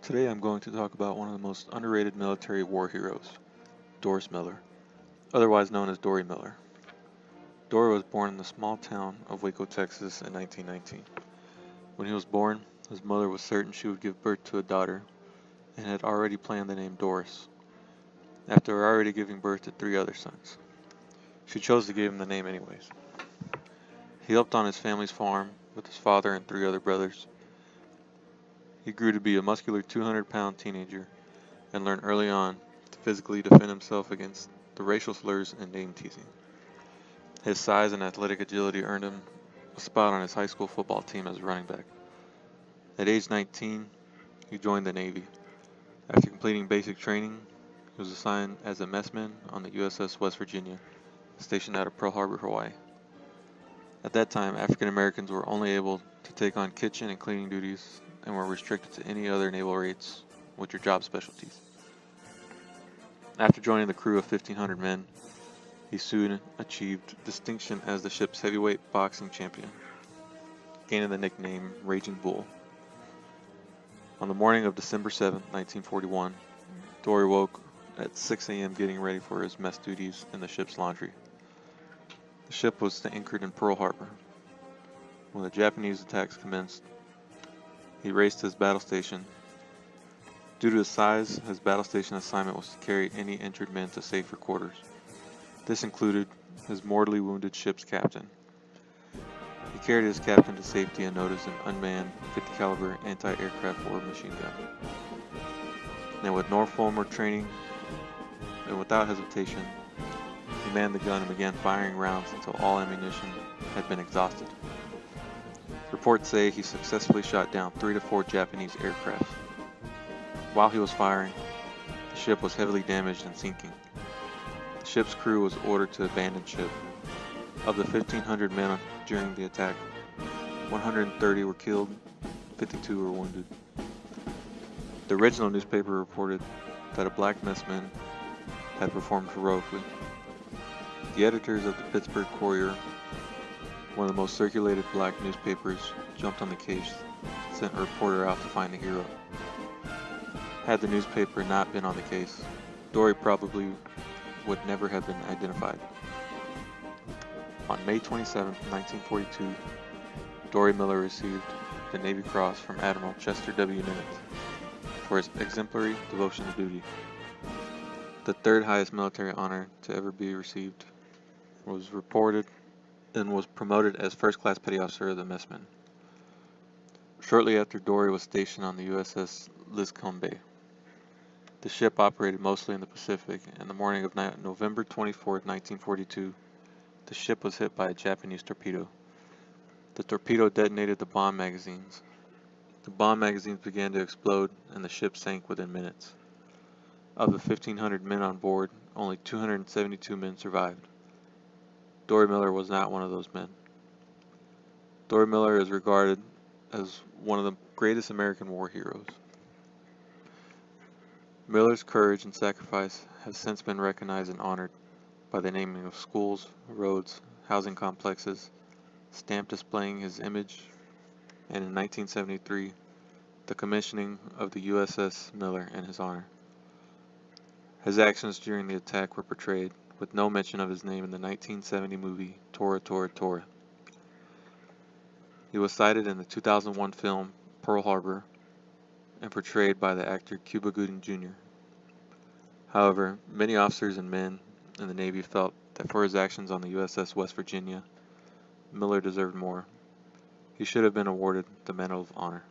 Today I'm going to talk about one of the most underrated military war heroes, Doris Miller, otherwise known as Dorie Miller. Dorie was born in the small town of Waco, Texas in 1919. When he was born, his mother was certain she would give birth to a daughter and had already planned the name Doris, after already giving birth to three other sons. She chose to give him the name anyways. He helped on his family's farm with his father and three other brothers. He grew to be a muscular 200-pound teenager and learned early on to physically defend himself against the racial slurs and name teasing. His size and athletic agility earned him a spot on his high school football team as a running back. At age 19, he joined the Navy. After completing basic training, he was assigned as a messman on the USS West Virginia, stationed out of Pearl Harbor, Hawaii. At that time, African Americans were only able to take on kitchen and cleaning duties and were restricted to any other naval rates, which are job specialties. After joining the crew of 1,500 men, he soon achieved distinction as the ship's heavyweight boxing champion, gaining the nickname Raging Bull. On the morning of December 7, 1941, Dorie woke at 6 a.m. getting ready for his mess duties in the ship's laundry. The ship was anchored in Pearl Harbor. When the Japanese attacks commenced, he raced to his battle station. Due to his size, his battle station assignment was to carry any injured men to safer quarters. This included his mortally wounded ship's captain. He carried his captain to safety and noticed an unmanned 50 caliber anti-aircraft war machine gun. And with no formal training and without hesitation, he manned the gun and began firing rounds until all ammunition had been exhausted. Reports say he successfully shot down 3 to 4 Japanese aircraft. While he was firing, the ship was heavily damaged and sinking. The ship's crew was ordered to abandon ship. Of the 1,500 men during the attack, 130 were killed, 52 were wounded. The original newspaper reported that a black messman had performed heroically. The editors of the Pittsburgh Courier, one of the most circulated black newspapers, jumped on the case, sent a reporter out to find the hero. Had the newspaper not been on the case, Dorie probably would never have been identified. On May 27, 1942, Dorie Miller received the Navy Cross from Admiral Chester W. Nimitz for his exemplary devotion to duty. The third highest military honor to ever be received, was reported and was promoted as First Class Petty Officer of the Messmen. Shortly after, Dorie was stationed on the USS Liscombe. The ship operated mostly in the Pacific, and the morning of November 24, 1942, the ship was hit by a Japanese torpedo. The torpedo detonated the bomb magazines. The bomb magazines began to explode, and the ship sank within minutes. Of the 1,500 men on board, only 272 men survived. Dorie Miller was not one of those men. Dorie Miller is regarded as one of the greatest American war heroes. Miller's courage and sacrifice have since been recognized and honored by the naming of schools, roads, housing complexes, stamp displaying his image, and in 1973, the commissioning of the USS Miller in his honor. His actions during the attack were portrayed with no mention of his name in the 1970 movie Tora Tora Tora. He was cited in the 2001 film Pearl Harbor and portrayed by the actor Cuba Gooding Jr. However, many officers and men in the Navy felt that for his actions on the USS West Virginia, Miller deserved more. He should have been awarded the Medal of Honor.